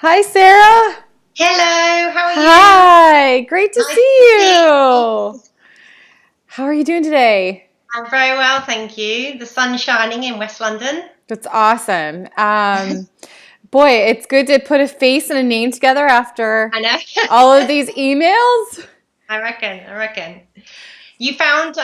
Hi, Sarah. Hello, how are you? Hi, great to Nice see to see you. you. How are you doing today? I'm very well, thank you. The sun's shining in West London. That's awesome. Boy, it's good to put a face and a name together after I know. all of these emails. I reckon. You found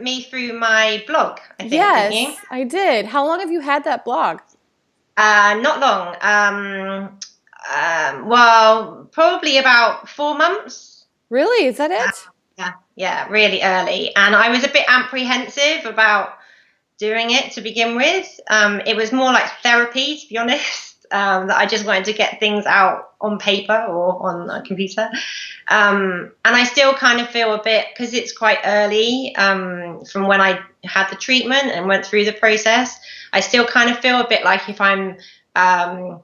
me through my blog, I think, didn't you? Yes, I did. How long have you had that blog? Not long. Well, probably about 4 months. Really? Is that Uh, it? yeah, really early. And I was a bit apprehensive about doing it to begin with. It was more like therapy, to be honest, that I just wanted to get things out on paper or on a computer. And I still kind of feel a bit, because it's quite early from when I had the treatment and went through the process, I still kind of feel a bit like if I'm um,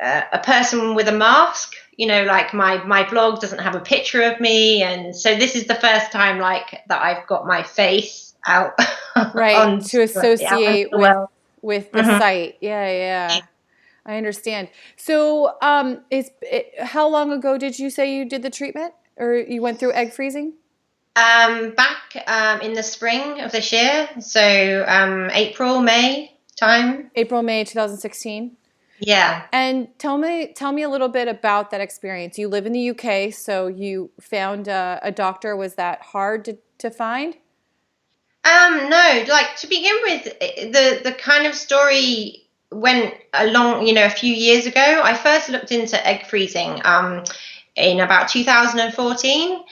a person with a mask. Like my blog doesn't have a picture of me, and so this is the first time like that I've got my face out Right, on to out into associate the world. with the Hmm. site. Yeah, yeah. I understand. So, how long ago did you say you did the treatment or you went through egg freezing? Back in the spring of this year, so April, May time. April, May 2016. Yeah. And tell me a little bit about that experience. You live in the UK, so you found a doctor. Was that hard to find? No, like to begin with, the kind of story went along, a few years ago. I first looked into egg freezing in about 2014.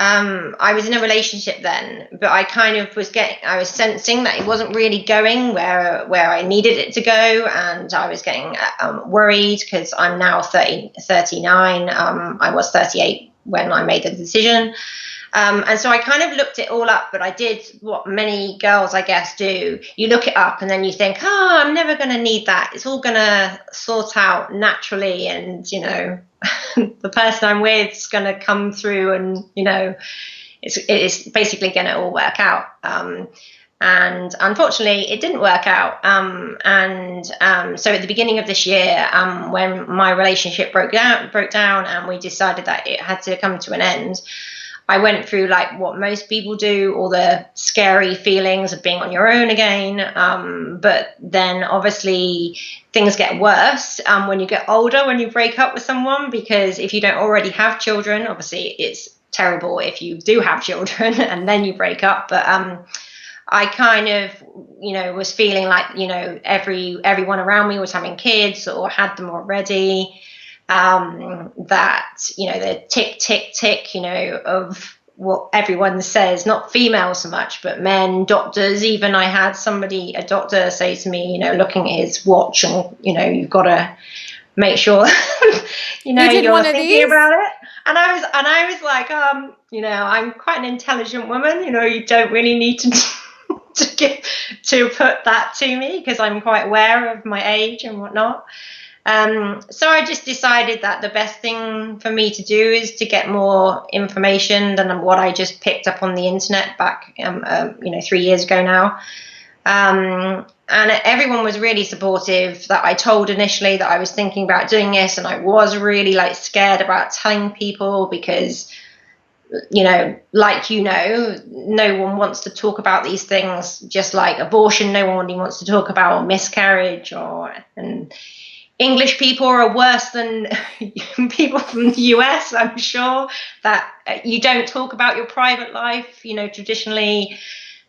I was in a relationship then, but I was sensing that it wasn't really going where I needed it to go, and I was getting worried because I'm now 39. I was 38 when I made the decision. And so I kind of looked it all up, but I did what many girls, I guess, do. You look it up and then you think, oh, I'm never going to need that. It's all going to sort out naturally. And, the person I'm with is going to come through and, it's basically going to all work out. And unfortunately, it didn't work out. And so at the beginning of this year, when my relationship broke down, and we decided that it had to come to an end, I went through like what most people do, all the scary feelings of being on your own again. But then obviously things get worse when you get older, when you break up with someone, because if you don't already have children, obviously it's terrible if you do have children and then you break up. But I kind of, was feeling like, everyone around me was having kids or had them already. That the tick tick tick of what everyone says, not females so much but men, doctors even. I had a doctor say to me, looking at his watch, and you've got to make sure You did you're one of thinking these? about it. And I was like, I'm quite an intelligent woman, you don't really need to to put that to me, because I'm quite aware of my age and whatnot. So I just decided that the best thing for me to do is to get more information than what I just picked up on the internet back, 3 years ago now. And everyone was really supportive. That I told initially that I was thinking about doing this, and I was really like scared about telling people because, no one wants to talk about these things, just like abortion. No one really wants to talk about miscarriage, and English people are worse than people from the US, I'm sure, that you don't talk about your private life, traditionally.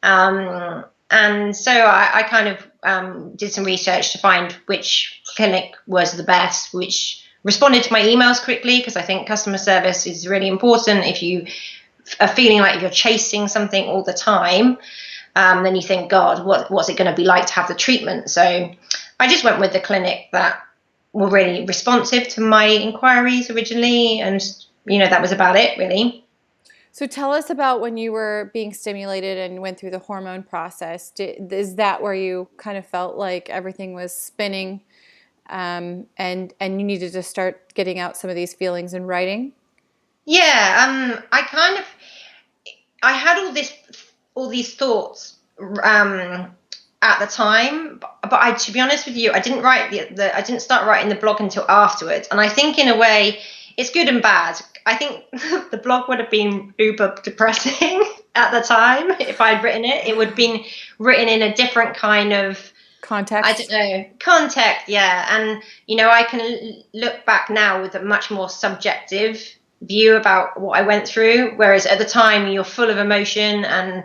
And so I kind of did some research to find which clinic was the best, which responded to my emails quickly, because I think customer service is really important. If you are feeling like you're chasing something all the time, then you think, God, what's it going to be like to have the treatment? So I just went with the clinic that were really responsive to my inquiries originally, and that was about it, really. So tell us about when you were being stimulated and went through the hormone process. Is that where you kind of felt like everything was spinning, and you needed to start getting out some of these feelings in writing? Yeah, I had all these thoughts, at the time, but I, to be honest with you, I didn't write I didn't start writing the blog until afterwards. And I think in a way it's good and bad. I think the blog would have been uber depressing at the time if I'd written it. It would have been written in a different kind of Context. I don't know, context, yeah. And, you know, I can look back now with a much more subjective view about what I went through, whereas at the time you're full of emotion, and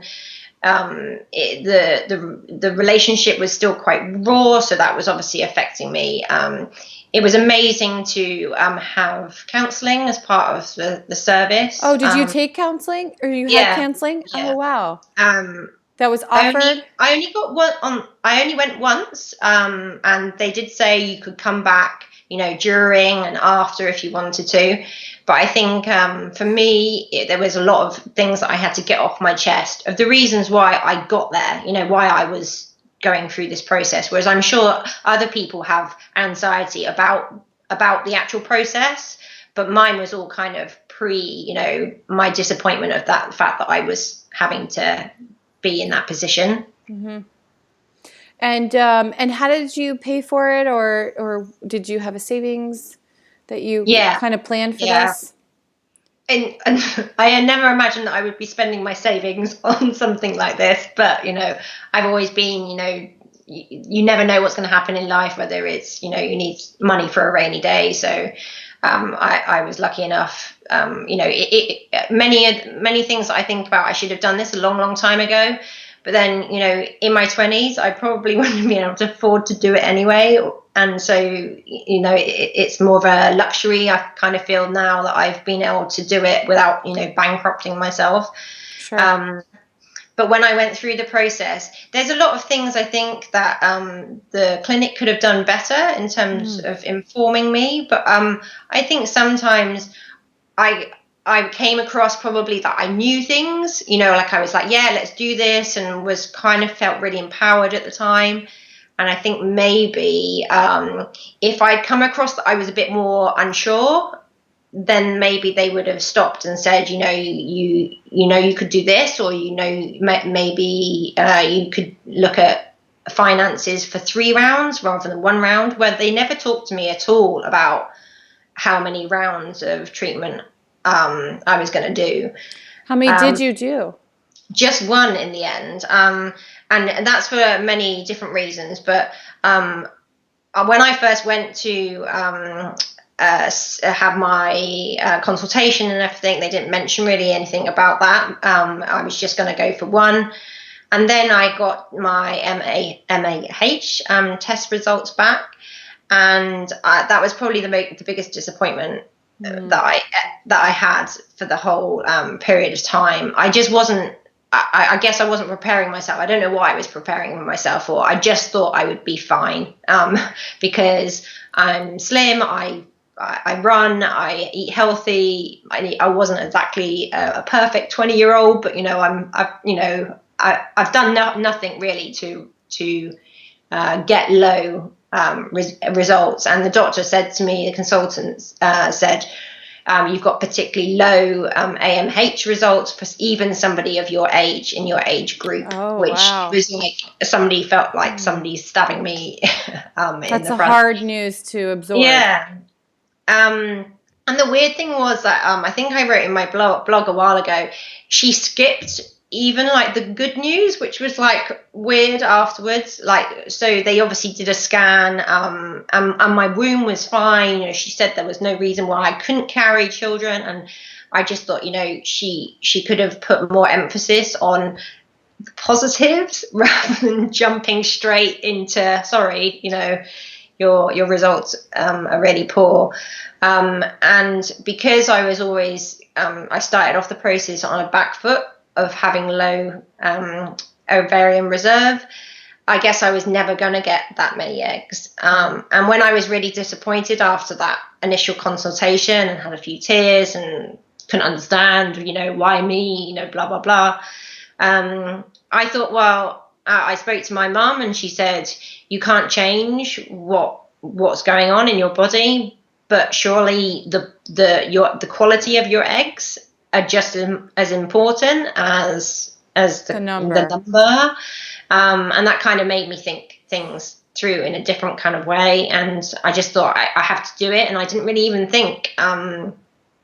the relationship was still quite raw, so that was obviously affecting me. It was amazing to have counselling as part of the service. Oh, did you take counseling, or you had counseling? Yeah. Oh, wow. That was offered. I only got one on. I only went once, and they did say you could come back, you know, during and after if you wanted to. But I think for me, there was a lot of things that I had to get off my chest of the reasons why I got there. You know, why I was going through this process. Whereas I'm sure other people have anxiety about the actual process, but mine was all kind of you know, my disappointment of that, the fact that I was having to be in that position. Mm-hmm. And how did you pay for it, or did you have a savings that you kind of planned for this? And I had never imagined that I would be spending my savings on something like this, but you know, I've always been, you know, you never know what's going to happen in life, whether it's, you know, you need money for a rainy day. So I was lucky enough. You know, many things that I think about, I should have done this a long, long time ago. But then, you know, in my 20s, I probably wouldn't have been able to afford to do it anyway. And so, you know, it's more of a luxury. I kind of feel now that I've been able to do it without, you know, bankrupting myself. Sure. But when I went through the process, there's a lot of things I think that the clinic could have done better in terms of informing me. But I think sometimes I came across probably that I knew things, you know, like I was like, yeah, let's do this, and was kind of felt really empowered at the time. And I think maybe if I'd come across that I was a bit more unsure, then maybe they would have stopped and said, you know, you could do this, or, you know, maybe you could look at finances for 3 rounds rather than 1 round, where they never talked to me at all about how many rounds of treatment I was going to do. How many did you do? Just 1 in the end. And that's for many different reasons. But when I first went to have my consultation and everything, they didn't mention really anything about that. I was just going to go for 1. And then I got my MAH test results back. And that was probably the biggest disappointment that I had for the whole period of time. I just wasn't. I guess I wasn't preparing myself. I don't know what I was preparing myself for. I just thought I would be fine because I'm slim. I run. I eat healthy. I wasn't exactly a perfect 20-year-old, but you know, I've done nothing really to get low results. And the doctor said to me, the consultant said, you've got particularly low AMH results for even somebody of your age, in your age group, which was like somebody felt like somebody's stabbing me That's in the front. Hard news to absorb. Yeah. And the weird thing was that I think I wrote in my blog a while ago, she skipped even like the good news, which was like weird afterwards. Like, so they obviously did a scan, and my womb was fine. You know, she said there was no reason why I couldn't carry children, and I just thought, you know, she could have put more emphasis on the positives rather than jumping straight into, sorry, you know, your results are really poor. And because I was always, I started off the process on a back foot of having low ovarian reserve, I guess I was never going to get that many eggs. And when I was really disappointed after that initial consultation and had a few tears and couldn't understand, you know, why me, you know, blah, blah, blah. I thought, well, I spoke to my mum and she said, you can't change what's going on in your body, but surely the quality of your eggs are just as important as the number. And that kind of made me think things through in a different kind of way. And I just thought I have to do it. And I didn't really even think,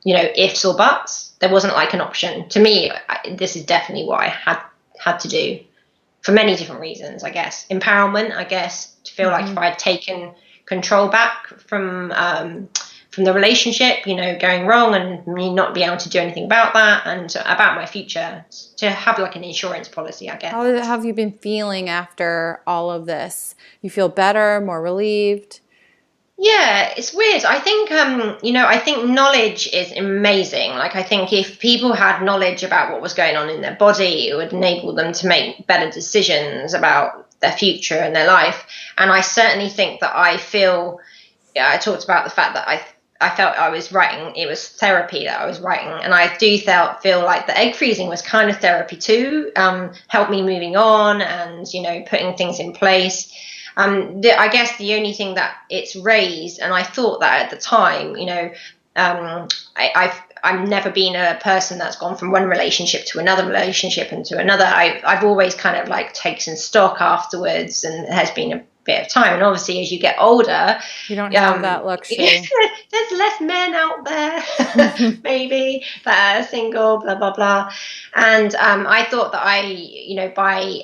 ifs or buts. There wasn't like an option. To me, this is definitely what I had to do for many different reasons, I guess. Empowerment, I guess, to feel like if I had taken control back from the relationship, going wrong, and me not be able to do anything about that, and about my future, to have like an insurance policy, I guess. How have you been feeling after all of this? You feel better, more relieved? Yeah, it's weird. I think, I think knowledge is amazing. Like, I think if people had knowledge about what was going on in their body, it would enable them to make better decisions about their future and their life. And I certainly think that I talked about the fact that I felt I was writing, it was therapy that I was writing. And I do feel like the egg freezing was kind of therapy too, helped me moving on and, putting things in place. I guess the only thing that it's raised, and I thought that at the time, I've never been a person that's gone from one relationship to another relationship and to another. I've always kind of like taken stock afterwards, and it has been a bit of time. And obviously, as you get older, you don't have that luxury. There's less men out there, maybe, that are single, blah blah blah. And I thought that by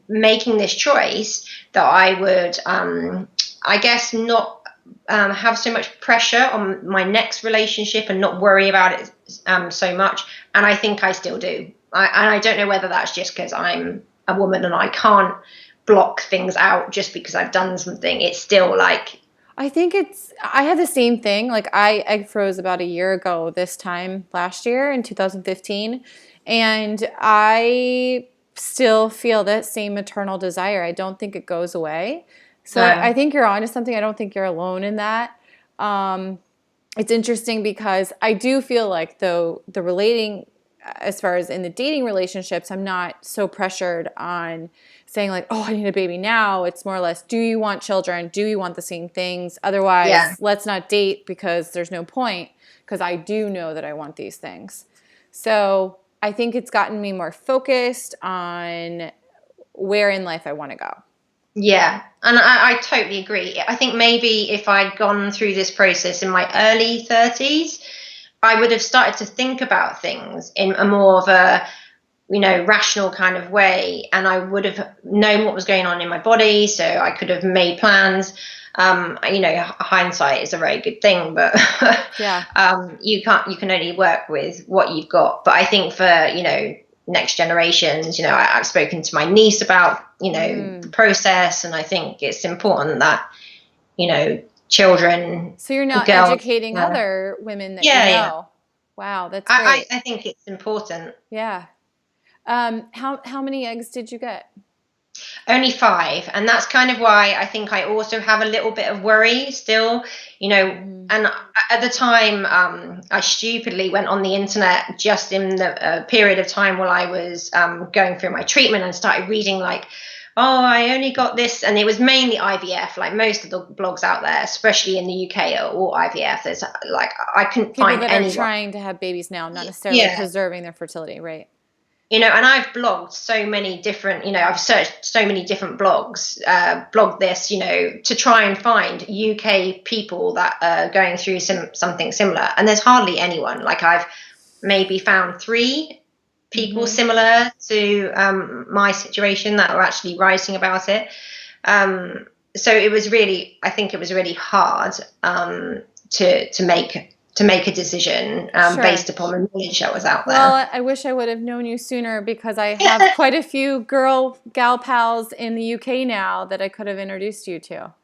making this choice, that I would, I guess, not have so much pressure on my next relationship and not worry about it so much. And I think I still do. And I don't know whether that's just because I'm a woman and I can't block things out just because I've done something. It's still like, I think I had the same thing. Like, I egg froze about a year ago this time last year in 2015. And I still feel that same maternal desire. I don't think it goes away. So I think you're onto something. I don't think you're alone in that. It's interesting because I do feel like, though, the relating, as far as in the dating relationships, I'm not so pressured on saying like, oh, I need a baby now. It's more or less, do you want children? Do you want the same things? Otherwise, let's not date because there's no point, because I do know that I want these things. So I think it's gotten me more focused on where in life I want to go. Yeah, and I totally agree. I think maybe if I'd gone through this process in my early 30s, I would have started to think about things in a more of a, rational kind of way, and I would have known what was going on in my body, so I could have made plans. Hindsight is a very good thing, but you can only work with what you've got. But I think for, next generations, I've spoken to my niece about, the process, and I think it's important that, children. So you're now educating other women that you know. Yeah. Wow, that's great. I think it's important. Yeah. How many eggs did you get? Only 5, and that's kind of why I think I also have a little bit of worry still, and at the time I stupidly went on the internet just in the period of time while I was going through my treatment, and started reading like, oh, I only got this, and it was mainly IVF. Like most of the blogs out there, especially in the UK, are all IVF. There's like, I couldn't find anyone. People that are trying to have babies now, not necessarily preserving their fertility, right? And I've blogged so many different, I've searched so many different blogs, blogged this, to try and find UK people that are going through something similar. And there's hardly anyone. Like, I've maybe found 3 people similar to my situation that are actually writing about it. So it was really, I think it was really hard to make a decision based upon the knowledge that was out there. Well, I wish I would have known you sooner, because I have quite a few gal pals in the UK now that I could have introduced you to.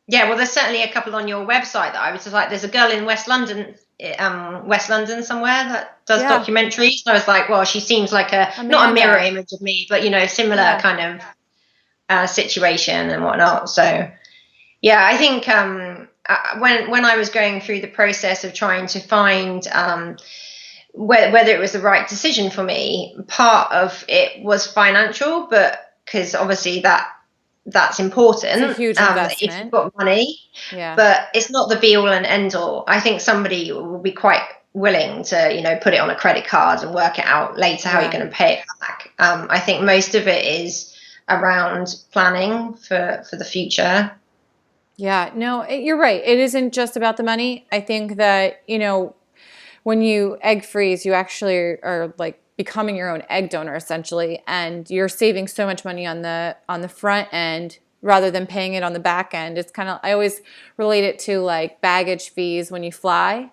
Yeah, well, there's certainly a couple on your website that I was just like, there's a girl in West London somewhere that does documentaries. And I was like, well, she seems like not a mirror image of me, but, similar kind of situation and whatnot. So, yeah, I think when I was going through the process of trying to find whether it was the right decision for me, part of it was financial, but because obviously that's important. It's a huge investment. If you've got money, but it's not the be all and end all. I think somebody will be quite willing to, put it on a credit card and work it out later how you're going to pay it back. I think most of it is around planning for the future. Yeah, no, you're right. It isn't just about the money. I think that, when you egg freeze, you actually are like becoming your own egg donor essentially, and you're saving so much money on the front end rather than paying it on the back end. It's kind of, I always relate it to like baggage fees when you fly.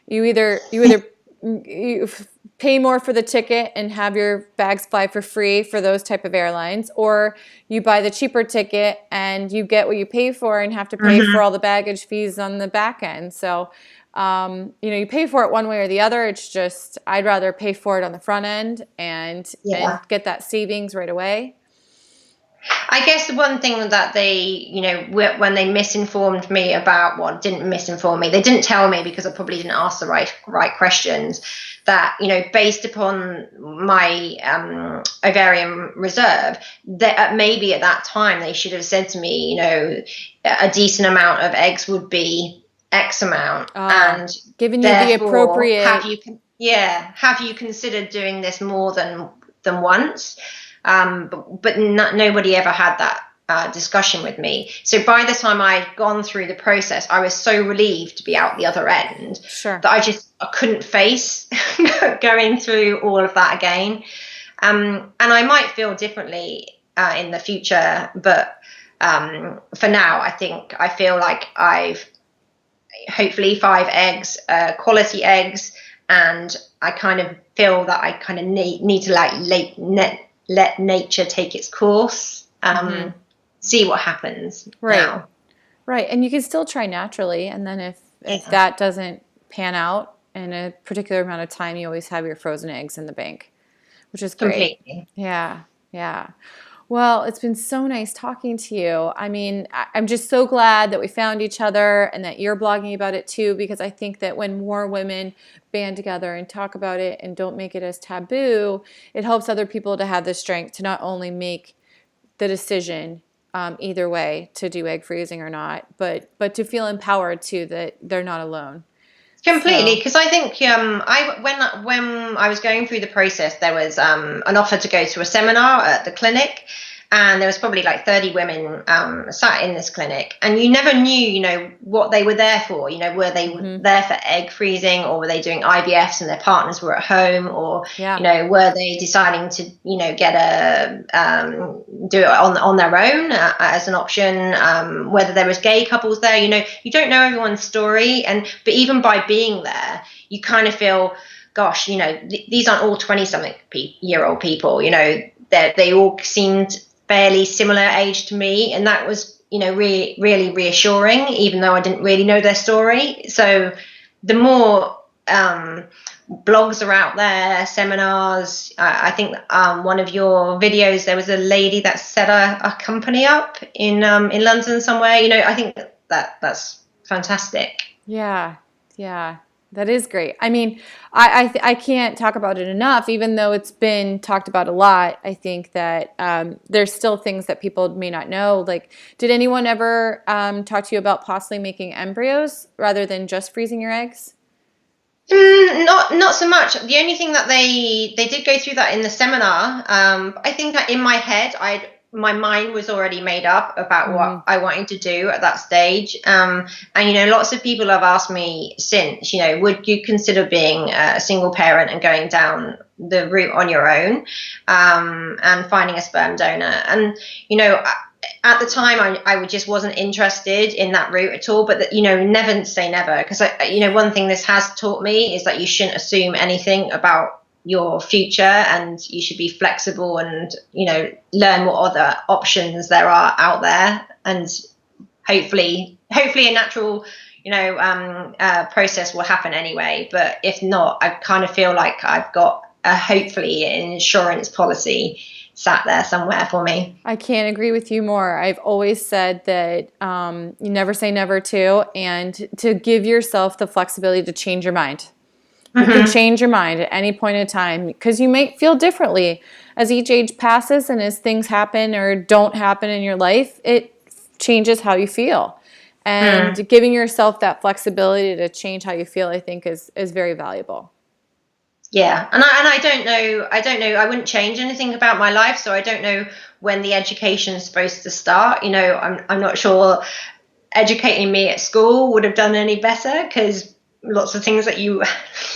You either you pay more for the ticket and have your bags fly for free for those type of airlines, or you buy the cheaper ticket and you get what you pay for and have to pay for all the baggage fees on the back end. So, you pay for it one way or the other. It's just, I'd rather pay for it on the front end and Yeah. get that savings right away. I guess the one thing that they, when they misinformed me about, well, didn't misinform me, they didn't tell me because I probably didn't ask the right questions. That, based upon my ovarian reserve, that maybe at that time they should have said to me, a decent amount of eggs would be X amount, and Giving you the therefore appropriate. have you considered doing this more than once? But nobody ever had that discussion with me. So by the time I'd gone through the process, I was so relieved to be out the other end Sure. that I couldn't face going through all of that again. And I might feel differently in the future, but for now, I feel like I've hopefully 5 eggs, quality eggs, and I kind of feel that I kind of need to let nature take its course, see what happens. Right. Now. Right. And you can still try naturally. And then if that doesn't pan out in a particular amount of time, you always have your frozen eggs in the bank, which is great. Completely. Yeah. Yeah. Well, it's been so nice talking to you. I mean, I'm just so glad that we found each other and that you're blogging about it too, because I think that when more women band together and talk about it and don't make it as taboo, it helps other people to have the strength to not only make the decision either way to do egg freezing or not, but to feel empowered too that they're not alone. Completely, because I think when I was going through the process, there was an offer to go to a seminar at the clinic, and there was probably like 30 women sat in this clinic, and you never knew, what they were there for. Were they there for egg freezing, or were they doing IVFs and their partners were at home, or were they deciding to get do it on their own as an option? Whether there was gay couples there, you don't know everyone's story, but even by being there, you kind of feel, gosh, these aren't all 20-something-year-old people. They all seemed fairly similar age to me, and that was really reassuring, even though I didn't really know their story. So the more blogs are out there, seminars, I think one of your videos, there was a lady that set a company up in London somewhere. I think that's fantastic. Yeah That is great. I mean, I can't talk about it enough, even though it's been talked about a lot. I think that there's still things that people may not know. Like, did anyone ever talk to you about possibly making embryos rather than just freezing your eggs? Not so much. The only thing that they did go through that in the seminar. I think that in my head, my mind was already made up about what I wanted to do at that stage. And, lots of people have asked me since, would you consider being a single parent and going down the route on your own, and finding a sperm donor? And, at the time, I just wasn't interested in that route at all. But, never say never. Because, one thing this has taught me is that you shouldn't assume anything about your future, and you should be flexible and learn what other options there are out there, and hopefully a natural process will happen anyway. But if not, I kind of feel like I've got hopefully an insurance policy sat there somewhere for me. I can't agree with you more. I've always said that you never say never to, and to give yourself the flexibility to change your mind. You can change your mind at any point in time, because you might feel differently as each age passes, and as things happen or don't happen in your life, it changes how you feel. And giving yourself that flexibility to change how you feel, I think, is very valuable. Yeah, and I don't know, I wouldn't change anything about my life, so I don't know when the education's supposed to start. You know, I'm not sure educating me at school would have done any better, because lots of things that you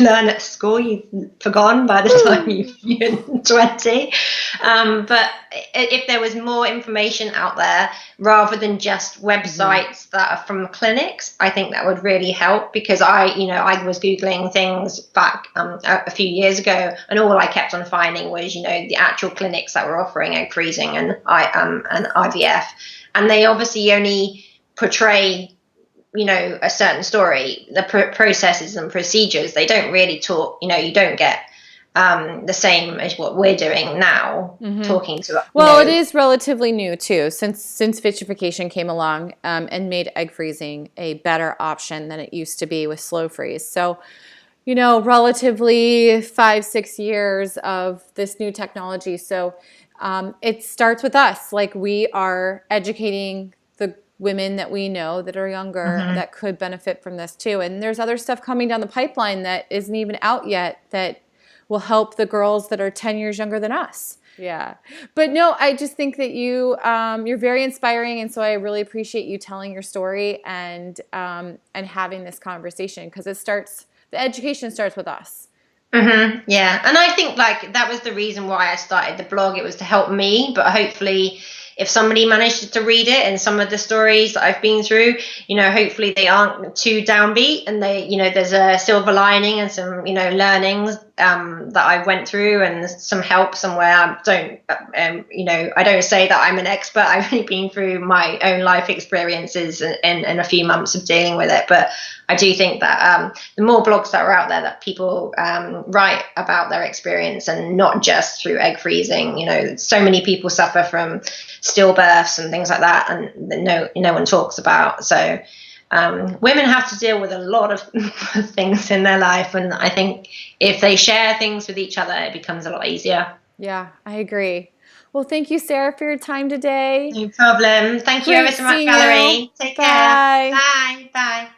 learn at school you've forgotten by the time you're 20. But if there was more information out there rather than just websites that are from clinics, I think that would really help, because I was Googling things back a few years ago, and all I kept on finding was, the actual clinics that were offering egg freezing and IVF. And they obviously only portray a certain story, the processes and procedures. They don't really talk, you don't get the same as what we're doing now, talking to well, it is relatively new too, since vitrification came along and made egg freezing a better option than it used to be with slow freeze. So relatively 5-6 years of this new technology. So it starts with us. Like, we are educating the women that we know that are younger that could benefit from this too. And there's other stuff coming down the pipeline that isn't even out yet that will help the girls that are 10 years younger than us. Yeah. But no, I just think that you're very inspiring. And so I really appreciate you telling your story and having this conversation, because the education starts with us. Yeah, and I think, like, that was the reason why I started the blog. It was to help me, but hopefully, if somebody managed to read it and some of the stories that I've been through, hopefully they aren't too downbeat, and there's a silver lining and some, learnings that I went through, and some help somewhere. I don't say that I'm an expert. I've only been through my own life experiences and a few months of dealing with it. But I do think that the more blogs that are out there that people write about their experience, and not just through egg freezing. So many people suffer from stillbirths and things like that, and no one talks about. So women have to deal with a lot of things in their life, and I think if they share things with each other, it becomes a lot easier. Yeah, I agree. Well, thank you, Sarah, for your time today. No problem. Thank you ever so much, Valerie. Take care. Bye. Bye. Bye.